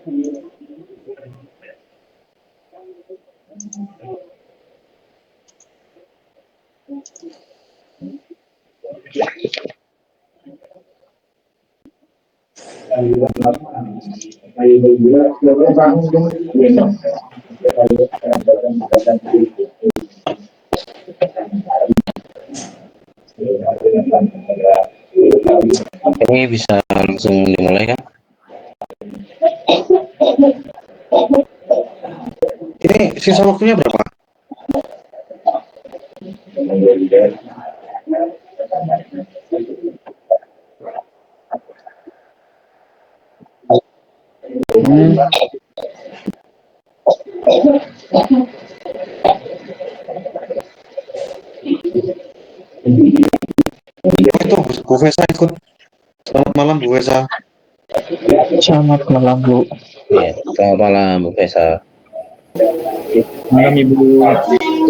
Ini bisa langsung dimulai kan? Ini sisa waktunya berapa? Itu Bu Fesa ikut. Selamat malam Bu Fesa. Selamat malam Bu. Ya, selamat malam Bu Fesa. Malam Ibu.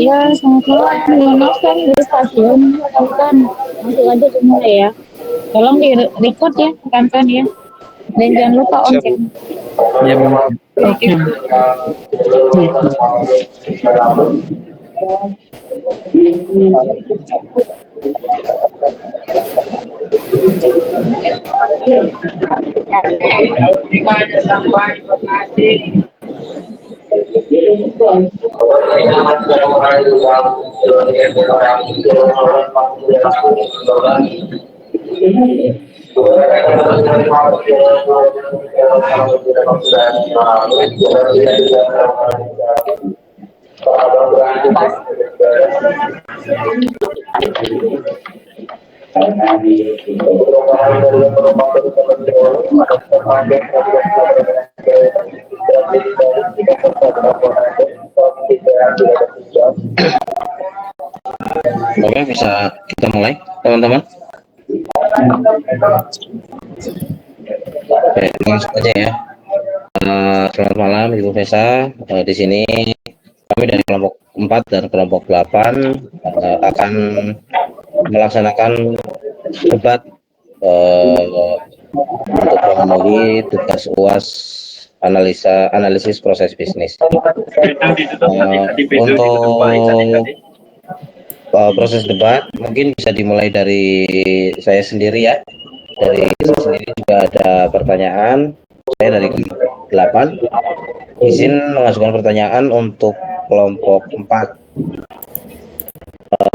Ya, selamat malam. Mohon maaf kan di stasiun, kan langsung aja dimulai ya. Tolong di record ya, rekan-rekan ya. Dan jangan lupa on cam. Ya, oke. Oke, bisa kita mulai, teman-teman. Oke, langsung aja ya. Selamat malam Ibu Fesa. Di sini kami dari kelompok 4 dan kelompok 8 akan melaksanakan debat untuk mengenai tugas UAS analisis proses bisnis. Untuk proses debat mungkin bisa dimulai dari saya sendiri ya. Dari saya sendiri juga ada pertanyaan. Saya dari kelompok 8 izin mengajukan pertanyaan untuk kelompok 4.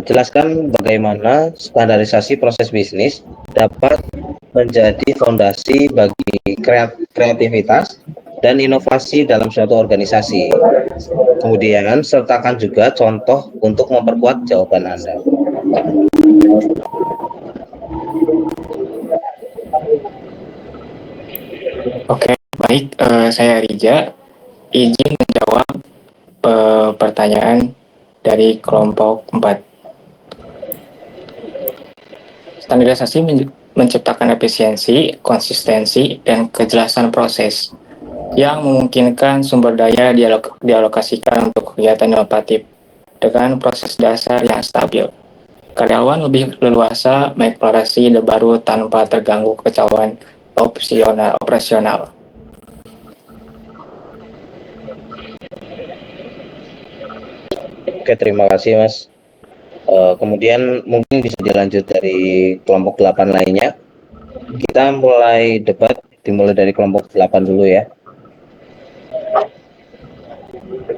Jelaskan bagaimana standarisasi proses bisnis dapat menjadi fondasi bagi kreativitas dan inovasi dalam suatu organisasi. Kemudian sertakan juga contoh untuk memperkuat jawaban Anda. Oke, baik. Saya Rija. Izin menjawab pertanyaan dari kelompok 4. Standarisasi menciptakan efisiensi, konsistensi, dan kejelasan proses yang memungkinkan sumber daya dialokasikan untuk kegiatan inovatif dengan proses dasar yang stabil. Karyawan lebih leluasa mengeksplorasi ide baru tanpa terganggu kekacauan operasional. Oke, terima kasih Mas. Kemudian mungkin bisa dilanjut dari kelompok 8 lainnya. Kita mulai debat, dimulai dari kelompok 8 dulu ya.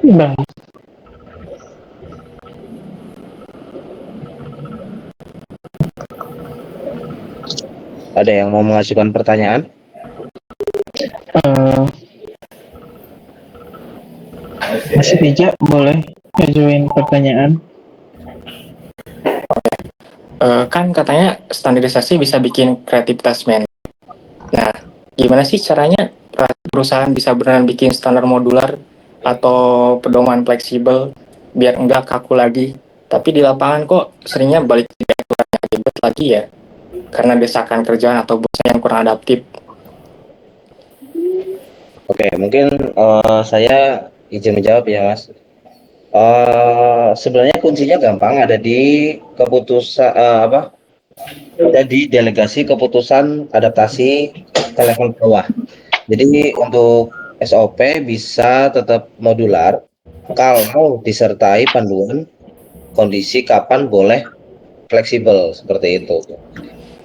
Baik. Ada yang mau mengajukan pertanyaan? Mas Rija boleh ngajuin pertanyaan? Kan katanya standarisasi bisa bikin kreativitas men. Nah, gimana sih caranya perusahaan bisa beneran bikin standar modular atau pedoman fleksibel biar enggak kaku lagi? Tapi di lapangan kok seringnya balik ke aturan yang ribet lagi ya, karena desakan kerjaan atau bos yang kurang adaptif. Oke, mungkin saya izin menjawab ya Mas. Sebenarnya kuncinya gampang, ada di keputusan ada di delegasi keputusan adaptasi ke level bawah. Jadi untuk SOP bisa tetap modular kalau disertai panduan kondisi kapan boleh fleksibel seperti itu.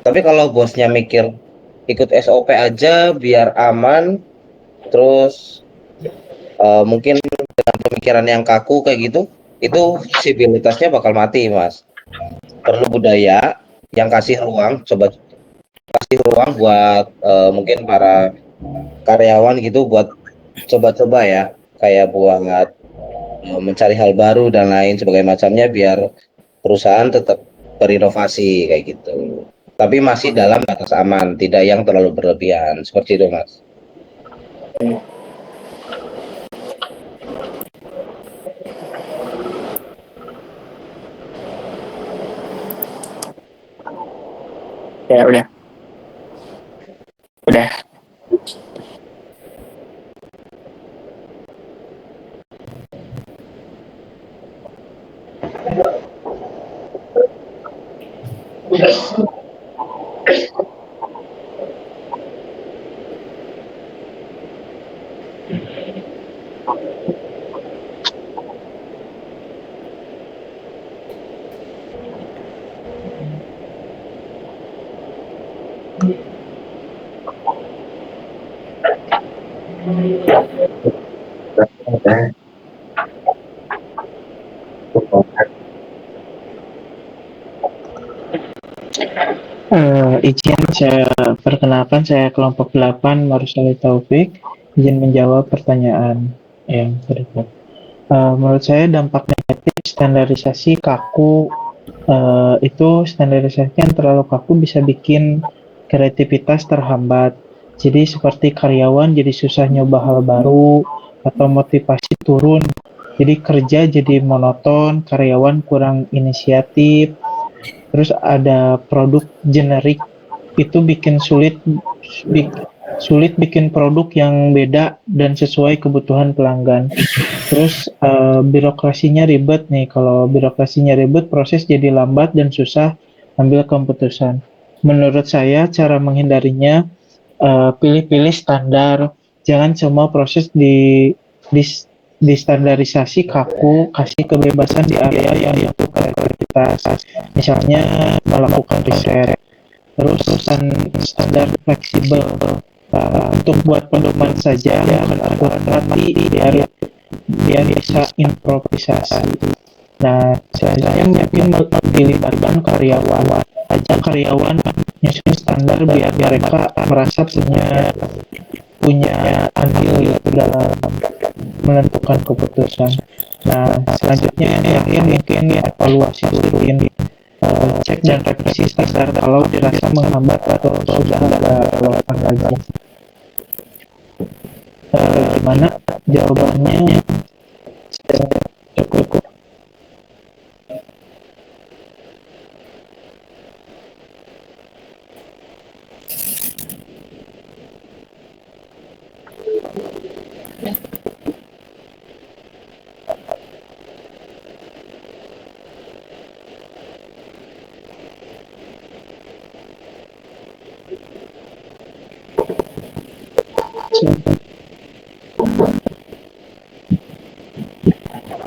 Tapi kalau bosnya mikir ikut SOP aja biar aman, terus mungkin dengan pemikiran yang kaku kayak gitu, itu fleksibilitasnya bakal mati, Mas. Perlu budaya yang kasih ruang buat mungkin para karyawan gitu buat coba-coba ya, kayak buat mencari hal baru dan lain sebagainya macamnya biar perusahaan tetap berinovasi kayak gitu. Tapi masih dalam batas aman, tidak yang terlalu berlebihan. Seperti itu, Mas. Ya udah. Izin saya perkenalkan, saya kelompok 8 Marusali Taufik, izin menjawab pertanyaan yang berikut. Menurut saya dampak negatif standarisasi kaku, itu standarisasi yang terlalu kaku bisa bikin kreativitas terhambat. Jadi seperti karyawan jadi susah nyoba hal baru atau motivasi turun. Jadi kerja jadi monoton, karyawan kurang inisiatif. Terus ada produk generik, itu bikin sulit bikin produk yang beda dan sesuai kebutuhan pelanggan. Terus birokrasinya ribet nih. Kalau birokrasinya ribet, proses jadi lambat dan susah ambil keputusan. Menurut saya cara menghindarinya, pilih-pilih standar. Jangan semua proses di distandarisasi kaku, kasih kebebasan di area yang butuh kreativitas. Misalnya melakukan riset. Terus standar fleksibel, untuk buat pedoman saja, aturan rapi biar bisa improvisasi. Nah, selanjutnya mungkin dilibatkan karyawan, ajak karyawan nyusun standar biar mereka merasa punya andil dalam menentukan keputusan. Nah, selanjutnya yang terakhir mungkin evaluasi rutin, cek dan revisi standar kalau dirasa menghambat atau sudah tidak relevan lagi. Gimana jawabannya? Cukup.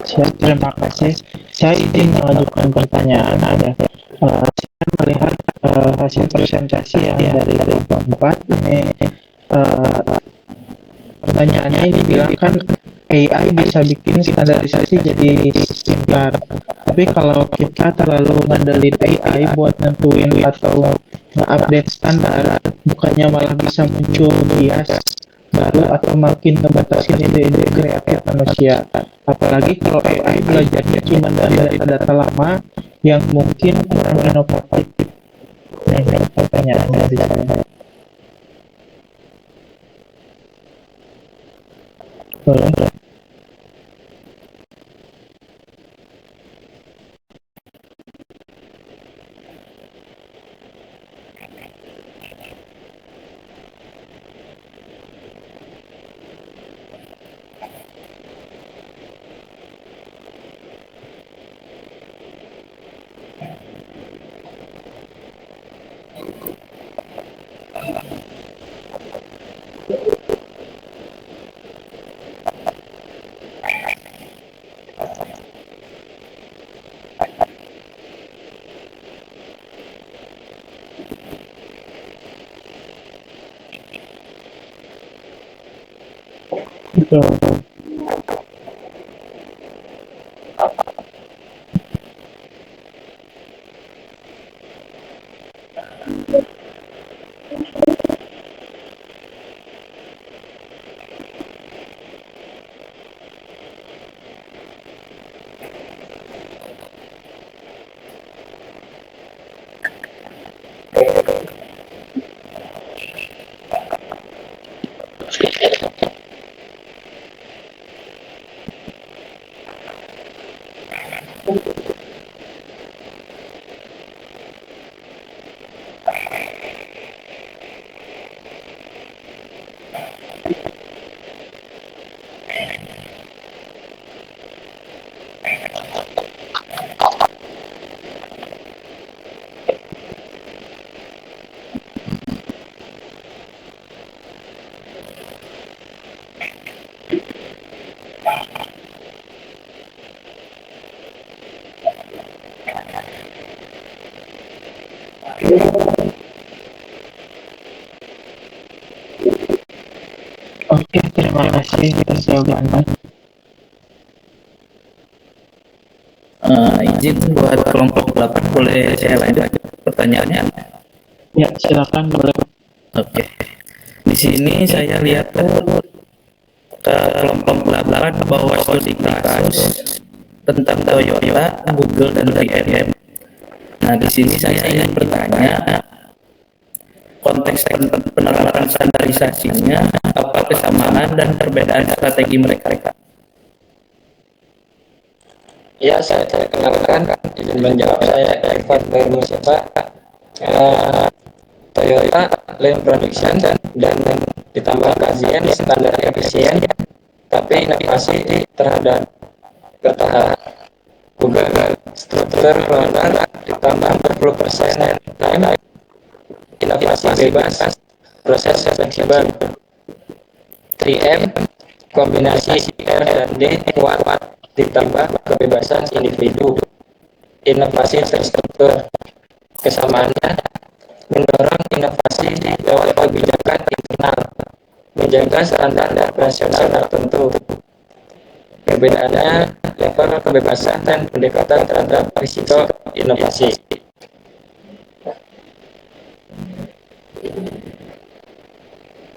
Siap, terima kasih. Saya ingin mengajukan pertanyaan. Saya melihat hasil presentasi yang dari kelompok 4 ini, pertanyaannya ini bilang kan AI bisa bikin standarisasi jadi pintar. Tapi kalau kita terlalu ngandelin AI buat nentuin atau nge-update standar, bukannya malah bisa muncul bias baru atau makin ngebatasin ide-ide kreatif manusia. Apalagi kalau AI belajarnya cuma dari data-data lama yang mungkin kurang inovatif. Nah, ini pertanyaan dari saya. Boleh. Betul. Oke, terima kasih atas jawabannya. Izin buat kelompok 8 boleh saya lanjut pertanyaannya? Ya, silakan boleh. Oke. Di sini saya lihat kelompok 8 bahwa studi kasus tentang Toyota, Google dan 3M. Nah, di sini saya ingin bertanya konteks penerapan standarisasinya, apa kesamaan dan perbedaan strategi mereka? Ya, saya kenalkan, izin menjawab, saya Irfan Bermusyafah. Toyota Lean Production dan ditambah kajian standar efisien, tapi inovasi terhadap bertahap. Google struktur runner ditambah 40% time, inovasi bebas, proses fleksibel. 3M kombinasi R dan D kuat ditambah kebebasan individu, inovasi terstruktur. Kesamaannya mendorong inovasi lewat kebijakan internal, menjaga standar operasional tertentu. Perbedaannya level kebebasan dan pendekatan terhadap risiko inovasi.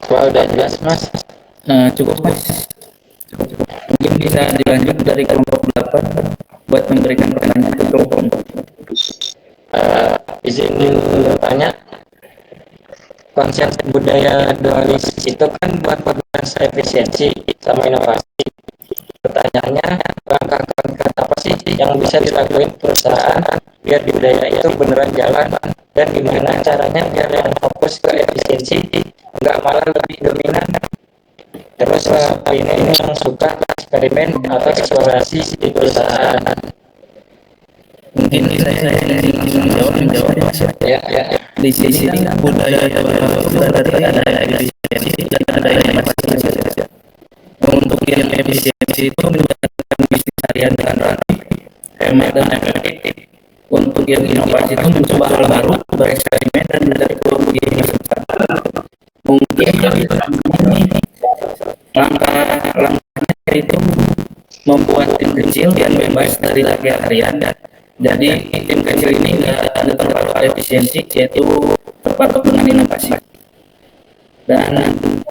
Kalau udah jelas, Mas? Cukup, Mas. Mungkin bisa dilanjut dari kelompok 8 buat memberikan pertanyaan ke kelompok 4. Izin bertanya, konsep budaya dualis itu kan buat penguasa efisiensi sama inovasi. Pertanyaannya, langkah konkret apa sih yang bisa dilakukan perusahaan biar di budaya itu beneran jalan, dan gimana caranya biar yang fokus ke efisiensi nggak malah lebih dominan. Terus ini yang suka eksperimen atau eksplorasi di perusahaan. Mungkin saya ingin menjawab Mas. Ya. Di sini budaya itu dari ada efisiensi dan ada inovasi. Untuk yang efisiensi itu menjalankan bisnis harian dengan rapi, hemat dan efektif. Untuk yang inovasi itu mencoba hal baru, bereksperimen dan mencari peluang yang besar. Mungkin ini langkah-langkahnya itu membuat tim kecil yang bebas dari latihan harian. Jadi tim kecil ini nggak ada terpaku efisiensi, yaitu terpaku dengan inovasi. Dan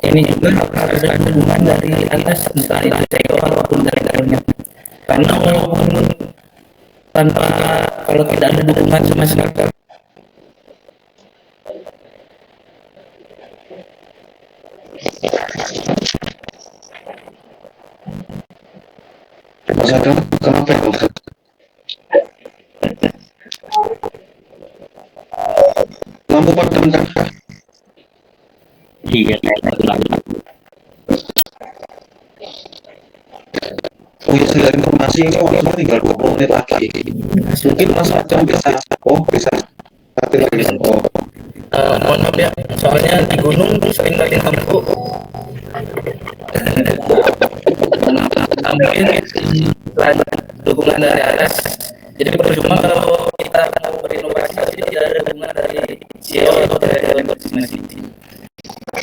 ini juga harus ada hubungan dari atas, entah itu CEO ataupun dari dalamnya. Karena walaupun kalau tidak ada dukungan sama sekali, Kenapa ya? Lampu padam kan? iya. Oh ya, sekedar informasi ini waktunya tinggal 20 menit lagi. Mungkin Mas Acang bisa nanti lagi. Mohon maaf ya, soalnya di gunung sering lagi lampu. mungkin selain dukungan dari atas, jadi percuma kalau kita mau berinovasi tapi tidak ada dukungan dari CEO atau dari dewan masing-masing.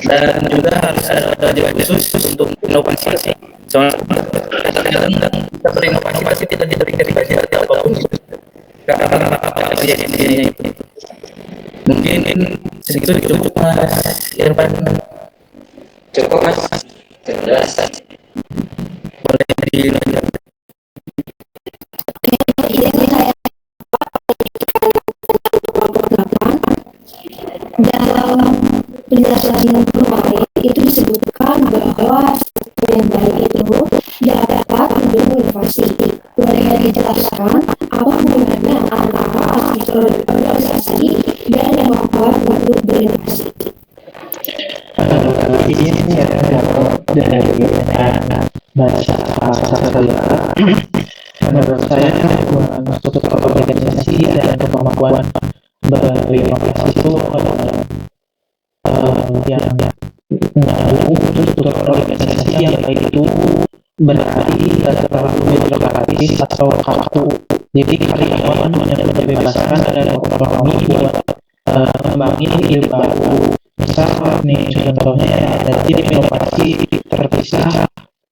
Dan juga harus ada budget khusus untuk inovasi. Soalnya kadang-kadang kita berinovasi pasti tidak diberikan budget atau apapun karena apa intinya itu. Mungkin segitu cukup Mas Irfan. Cukup Mas. Jelas. Boleh dilanjut. Dalam penjelasan kemarin itu disebutkan bahwa struktur yang baik itu dapat mendukung inovasi. Boleh dijelaskan apa hubungannya antara struktur organisasi dan kemampuan untuk berinovasi? Ini adalah dari bahasa saya. Menurut saya hubungan struktur organisasi dan kemampuan berinovasi itu yang struktur organisasi yang baik itu berarti tidak terlalu birokratis atau kaku. Jadi karyawan hanya dibebaskan dan otonomi buat kembangin ide baru. Misal nih contohnya ada tim inovasi terpisah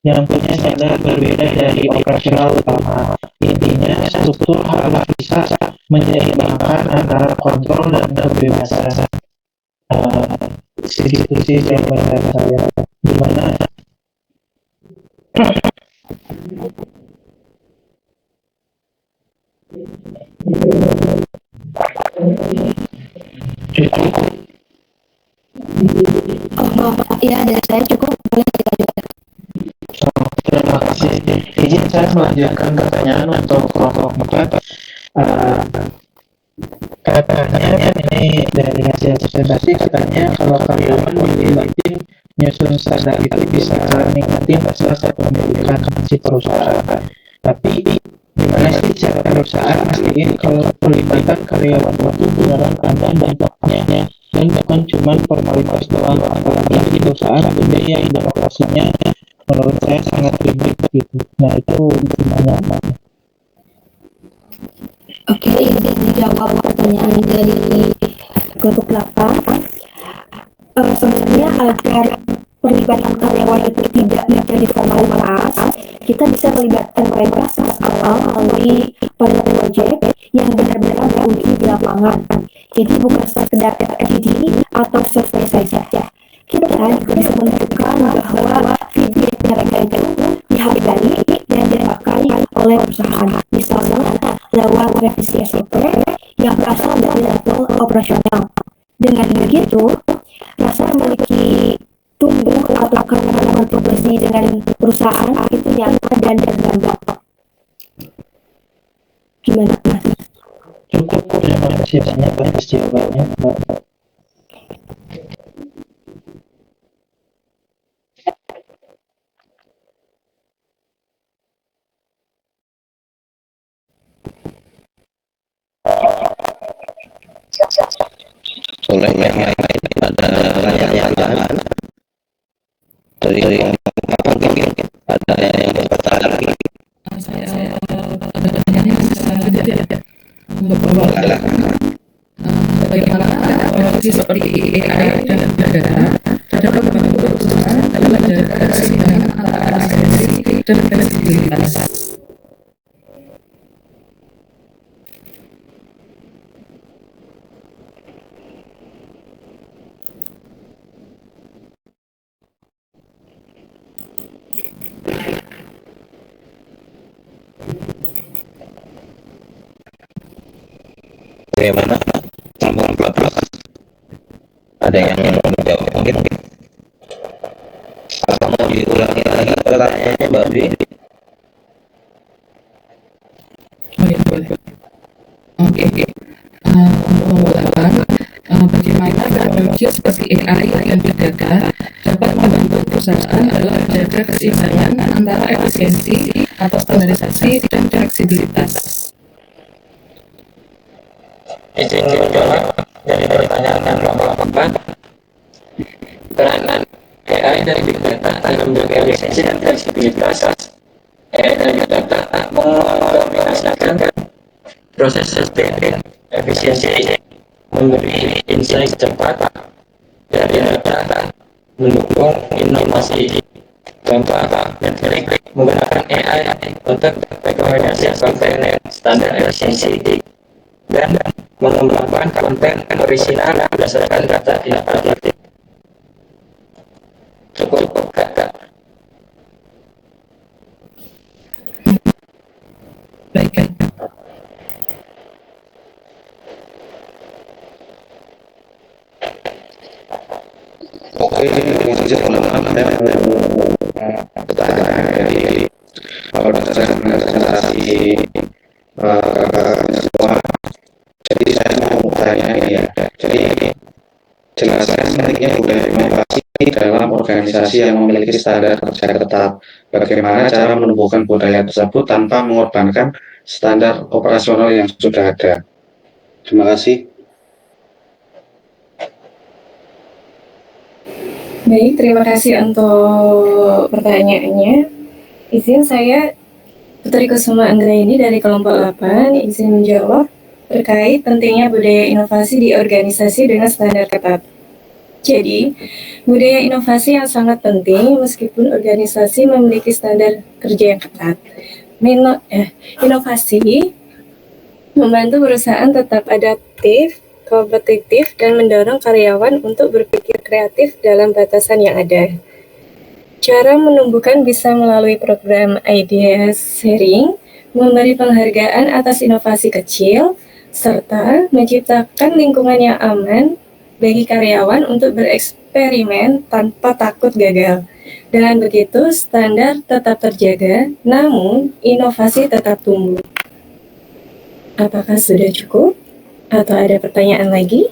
yang punya standar berbeda dari operasional utama. Intinya struktur harus bisa menyeimbangkan antara kontrol dan kebebasan. Segitu sih jawaban saya. Gimana? Cukup. Oh maaf, ya dari saya cukup. Boleh dilanjutkan. Terima kasih. Izin saya melanjutkan pertanyaan untuk kelompok 4. Katanya ini dari hasil presentasi katanya kalau karyawan dilibatin nyusun standar itu bisa ningkatin proses kepemilikan si perusahaan. Tapi gimana sih cara perusahaan mastiin kalau pelibatan karyawan itu beneran ada dampaknya dan bukan cuma formalitas doang, apalagi di perusahaan gede yang demokrasinya menurut saya sangat ribet gitu. Nah itu gimana? Oke, ini dijawab pertanyaan dari kelompok 8. Sebenarnya agar perlibatan karyawan itu tidak menjadi formalitas, kita bisa melibatkan mereka sejak awal melalui pilot project yang benar-benar teruji di lapangan. Jadi bukan sekedar FGD atau survei saja. Kita juga bisa menunjukkan bahwa feedback mereka itu dihargai dan dihargai oleh perusahaan. Misalnya lewat revisi SOP yang berasal dari level operasional. Dengan begitu, rasa memiliki tumbuh atau karena berkolaborasi dengan perusahaan itu nyata dan berdampak. Gimana Mas? Cukup, terima kasih banyak atas jawabannya, Mbak. Boleh yang lain ada pertanyaan dari mungkin ada yang bertanya lagi. Bagaimana profesi seperti AI dan data dapat membantu perusahaan dalam menjaga keseimbangan antara esensi dan fleksibilitas. Bagaimana? Ada yang mau menjawab mungkin? Apa mau diulangi lagi pertanyaannya, Mbak Dwi? Boleh. Oke. Untuk bagaimana teknologi seperti AI dan Big Data dapat membantu perusahaan dalam menjaga keseimbangan antara efisiensi atau standarisasi dan fleksibilitas. Izin menjawab dari pertanyaan kelompok 4. Peranan AI dan Big Data dalam menjaga efisiensi dan fleksibilitas. dan juga mengkombinasikan proses dan efisiensi, memberi insight cepat dari data, mendukung inovasi. Contoh metrik menggunakan AI untuk rekomendasi konten standar efisiensi dan mengembangkan konten orisinal berdasarkan data inovatif. Cukup kata. Baik. Oke, lanjut teman-teman. Jadi kalau berdasarkan presentasi semua, jadi saya mau tanya ya. Jadi jelaskan pentingnya budaya inovasi dalam organisasi yang memiliki standar kerja ketat. Bagaimana cara menumbuhkan budaya tersebut tanpa mengorbankan standar operasional yang sudah ada. Terima kasih. Baik, terima kasih untuk pertanyaannya. Izin saya, Putri Kusuma Anggraini dari kelompok 8, izin menjawab terkait pentingnya budaya inovasi di organisasi dengan standar ketat. Jadi, budaya inovasi yang sangat penting meskipun organisasi memiliki standar kerja yang ketat. Inovasi membantu perusahaan tetap adaptif, kompetitif, dan mendorong karyawan untuk berpikir kreatif dalam batasan yang ada. Cara menumbuhkan bisa melalui program idea sharing, memberi penghargaan atas inovasi kecil, serta menciptakan lingkungan yang aman bagi karyawan untuk bereksperimen tanpa takut gagal. Dengan begitu, standar tetap terjaga, namun inovasi tetap tumbuh. Apakah sudah cukup? Atau ada pertanyaan lagi?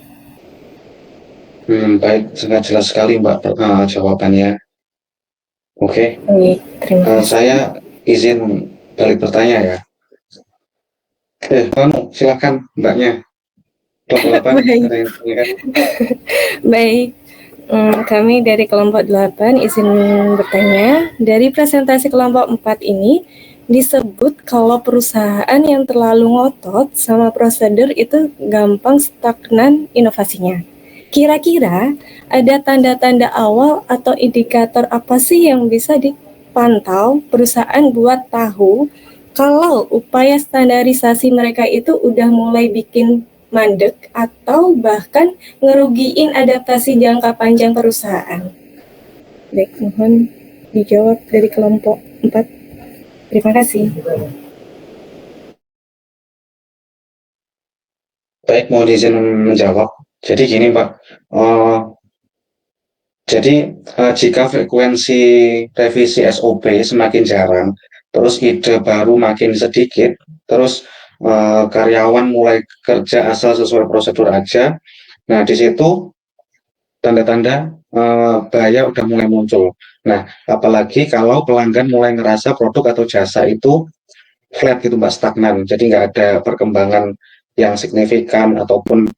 Baik, sangat jelas sekali Mbak jawabannya. Oke, Baik, terima kasih. saya izin balik bertanya ya. Kamu silakan Mbaknya. Kelompok 8 Baik. ada yang tanyakan? Baik, kami dari kelompok 8 izin bertanya. Dari presentasi kelompok 4 ini disebut kalau perusahaan yang terlalu ngotot sama prosedur itu gampang stagnan inovasinya. Kira-kira ada tanda-tanda awal atau indikator apa sih yang bisa dipantau perusahaan buat tahu kalau upaya standarisasi mereka itu udah mulai bikin mandek atau bahkan ngerugiin adaptasi jangka panjang perusahaan? Baik, mohon dijawab dari kelompok 4. Terima kasih. Baik, mau izin menjawab. Jadi gini Pak, jika frekuensi revisi SOP semakin jarang, terus ide baru makin sedikit, terus karyawan mulai kerja asal sesuai prosedur aja, nah di situ tanda-tanda bahaya udah mulai muncul. Nah, apalagi kalau pelanggan mulai ngerasa produk atau jasa itu flat gitu Mbak, stagnan, jadi nggak ada perkembangan yang signifikan ataupun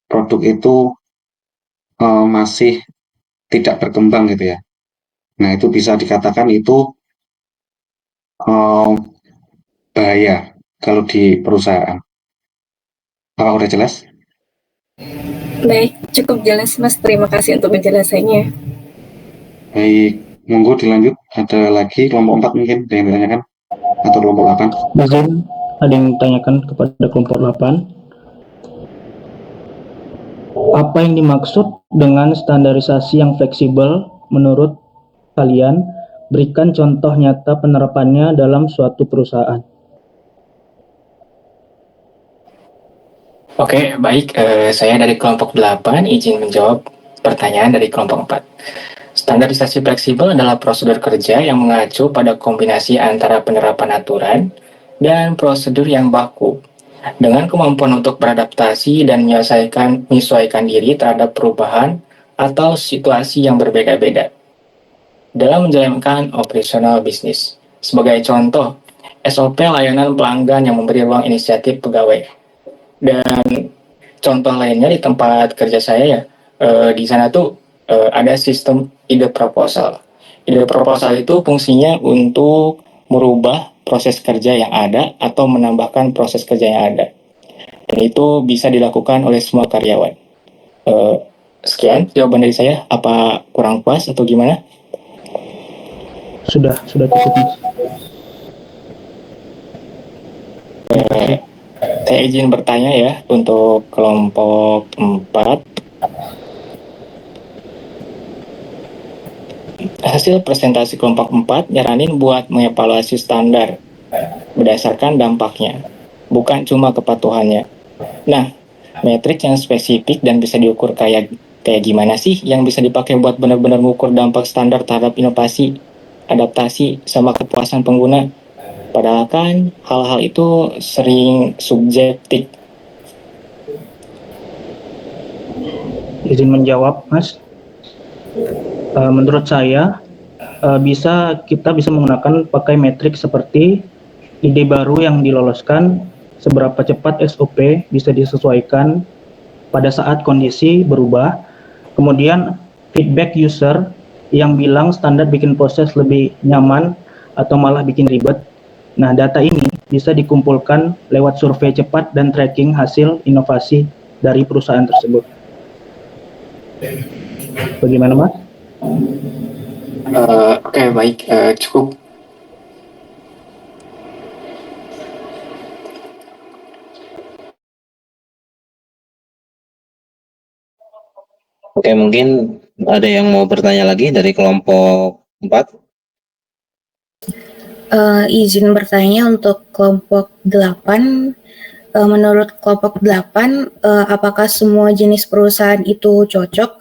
produk itu masih tidak berkembang gitu ya. Nah, itu bisa dikatakan itu bahaya kalau di perusahaan. Apakah udah jelas? Baik, cukup jelas Mas. Terima kasih untuk penjelasannya. Baik, monggo dilanjut. Ada lagi kelompok 4 mungkin ada yang ditanyakan? Atau kelompok 8? Izin, ada yang ditanyakan kepada kelompok 8. Apa yang dimaksud dengan standarisasi yang fleksibel menurut kalian? Berikan contoh nyata penerapannya dalam suatu perusahaan. Oke, baik. Saya dari kelompok 8 izin menjawab pertanyaan dari kelompok 4. Standarisasi fleksibel adalah prosedur kerja yang mengacu pada kombinasi antara penerapan aturan dan prosedur yang baku, dengan kemampuan untuk beradaptasi dan menyesuaikan diri terhadap perubahan atau situasi yang berbeda-beda dalam menjalankan operasional bisnis. Sebagai contoh, SOP layanan pelanggan yang memberi ruang inisiatif pegawai. Dan contoh lainnya di tempat kerja saya ya, di sana tuh ada sistem ide proposal. Ide proposal itu fungsinya untuk merubah proses kerja yang ada atau menambahkan proses kerja yang ada. Dan itu bisa dilakukan oleh semua karyawan. Sekian jawaban dari saya. Apa kurang puas atau gimana? Sudah cukup, Mas. Saya izin bertanya ya untuk kelompok 4. Hasil presentasi kelompok 4 nyaranin buat mengevaluasi standar berdasarkan dampaknya, bukan cuma kepatuhannya. Nah, metrik yang spesifik dan bisa diukur kayak gimana sih yang bisa dipakai buat benar-benar mengukur dampak standar terhadap inovasi, adaptasi, sama kepuasan pengguna? Padahal kan hal-hal itu sering subjektif. Izin menjawab, Mas. Menurut saya kita bisa menggunakan pakai metrik seperti ide baru yang diloloskan, seberapa cepat SOP bisa disesuaikan pada saat kondisi berubah, kemudian feedback user yang bilang standar bikin proses lebih nyaman atau malah bikin ribet. Nah, data ini bisa dikumpulkan lewat survei cepat dan tracking hasil inovasi dari perusahaan tersebut. Bagaimana, Mas? Oke, baik, cukup. Oke, mungkin ada yang mau bertanya lagi dari kelompok 4? Izin bertanya untuk kelompok 8. Menurut kelompok 8, apakah semua jenis perusahaan itu cocok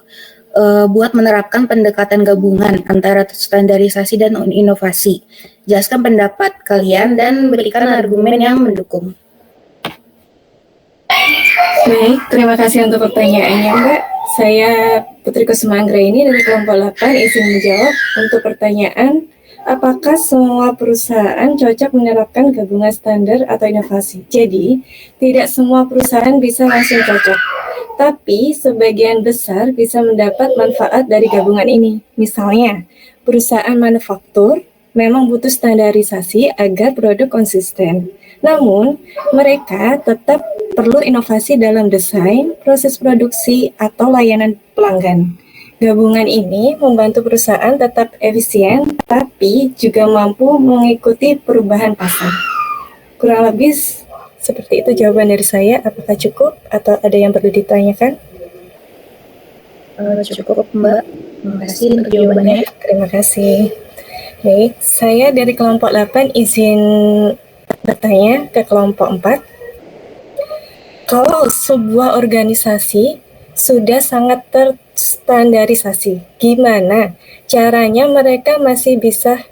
buat menerapkan pendekatan gabungan antara standarisasi dan inovasi? Jelaskan pendapat kalian dan berikan argumen yang mendukung. Baik, terima kasih untuk pertanyaannya, Mbak. Saya Putri Kusuma Anggraini dari kelompok 8 izin menjawab untuk pertanyaan apakah semua perusahaan cocok menerapkan gabungan standar atau inovasi. Jadi, tidak semua perusahaan bisa langsung cocok, tapi sebagian besar bisa mendapat manfaat dari gabungan ini. Misalnya, perusahaan manufaktur memang butuh standarisasi agar produk konsisten. Namun, mereka tetap perlu inovasi dalam desain, proses produksi, atau layanan pelanggan. Gabungan ini membantu perusahaan tetap efisien, tapi juga mampu mengikuti perubahan pasar. Kurang lebih seperti itu jawaban dari saya. Apakah cukup atau ada yang perlu ditanyakan? Cukup, Mbak. Terima kasih untuk jawabannya. Terima kasih. Baik, saya dari kelompok 8 izin bertanya ke kelompok 4. Kalau sebuah organisasi sudah sangat terstandarisasi, gimana caranya mereka masih bisa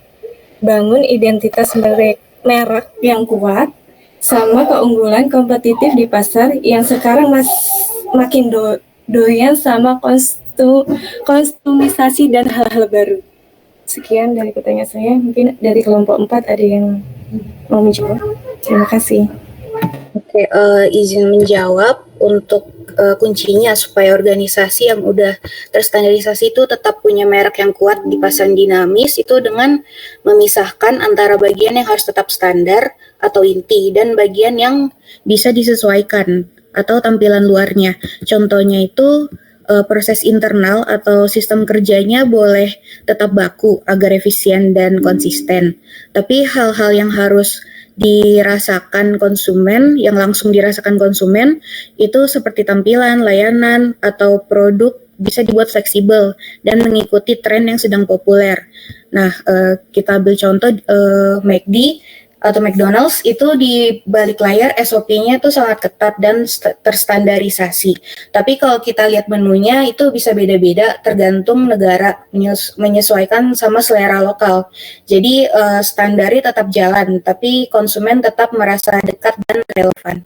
bangun identitas merek yang kuat sama keunggulan kompetitif di pasar yang sekarang makin doyan sama konsumisasi dan hal-hal baru? Sekian dari pertanyaan saya. Mungkin dari kelompok 4 ada yang mau menjawab. Terima kasih. Oke, izin menjawab untuk kuncinya supaya organisasi yang udah terstandarisasi itu tetap punya merek yang kuat di pasar dinamis itu dengan memisahkan antara bagian yang harus tetap standar atau inti dan bagian yang bisa disesuaikan atau tampilan luarnya. Contohnya itu proses internal atau sistem kerjanya boleh tetap baku agar efisien dan konsisten. Tapi hal-hal yang harus dirasakan konsumen, yang langsung dirasakan konsumen, itu seperti tampilan, layanan, atau produk bisa dibuat fleksibel dan mengikuti tren yang sedang populer. Nah, kita ambil contoh McD atau McDonald's itu di balik layar SOP-nya itu sangat ketat dan terstandarisasi. Tapi kalau kita lihat menunya itu bisa beda-beda tergantung negara, menyesuaikan sama selera lokal. Jadi standarnya tetap jalan, tapi konsumen tetap merasa dekat dan relevan.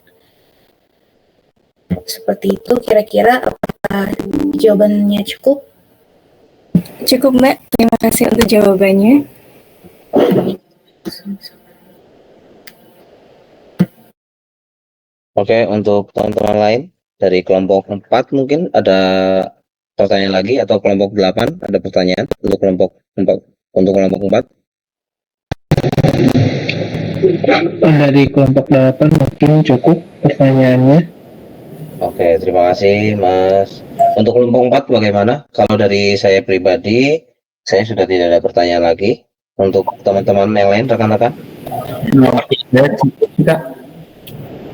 Seperti itu kira-kira. Apakah jawabannya cukup? Cukup, Mbak. Terima kasih untuk jawabannya. Oke, untuk teman-teman lain dari kelompok 4 mungkin ada pertanyaan lagi, atau kelompok 8 ada pertanyaan untuk kelompok 4? Dari kelompok 8 mungkin cukup pertanyaannya. Oke, terima kasih Mas. Untuk kelompok 4 bagaimana? Kalau dari saya pribadi, saya sudah tidak ada pertanyaan lagi. Untuk teman-teman yang lain, rekan-rekan?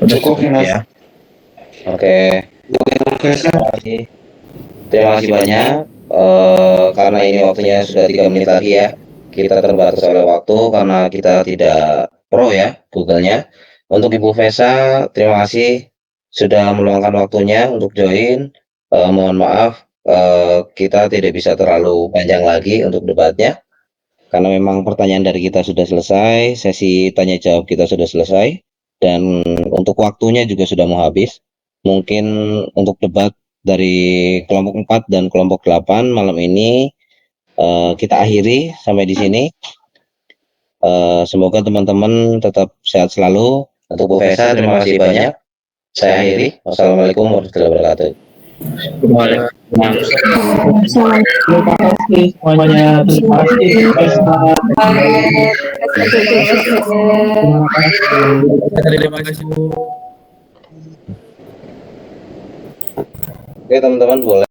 Cukup ya. Oke. Terima kasih. Terima kasih banyak. Karena ini waktunya sudah 3 menit lagi ya. Kita terbatas oleh waktu karena kita tidak pro ya Google-nya. Untuk Ibu Vesa, terima kasih sudah meluangkan waktunya untuk join. Mohon maaf, kita tidak bisa terlalu panjang lagi untuk debatnya. Karena memang pertanyaan dari kita sudah selesai, sesi tanya jawab kita sudah selesai, dan untuk waktunya juga sudah mau habis. Mungkin untuk debat dari kelompok 4 dan kelompok 8 malam ini kita akhiri sampai di sini. Semoga teman-teman tetap sehat selalu. Untuk Bu Vesa, terima kasih banyak. Saya akhiri. Wassalamualaikum warahmatullahi wabarakatuh. Terima kasih semuanya. Terima kasih. Terima kasih Bu. Oke teman-teman, boleh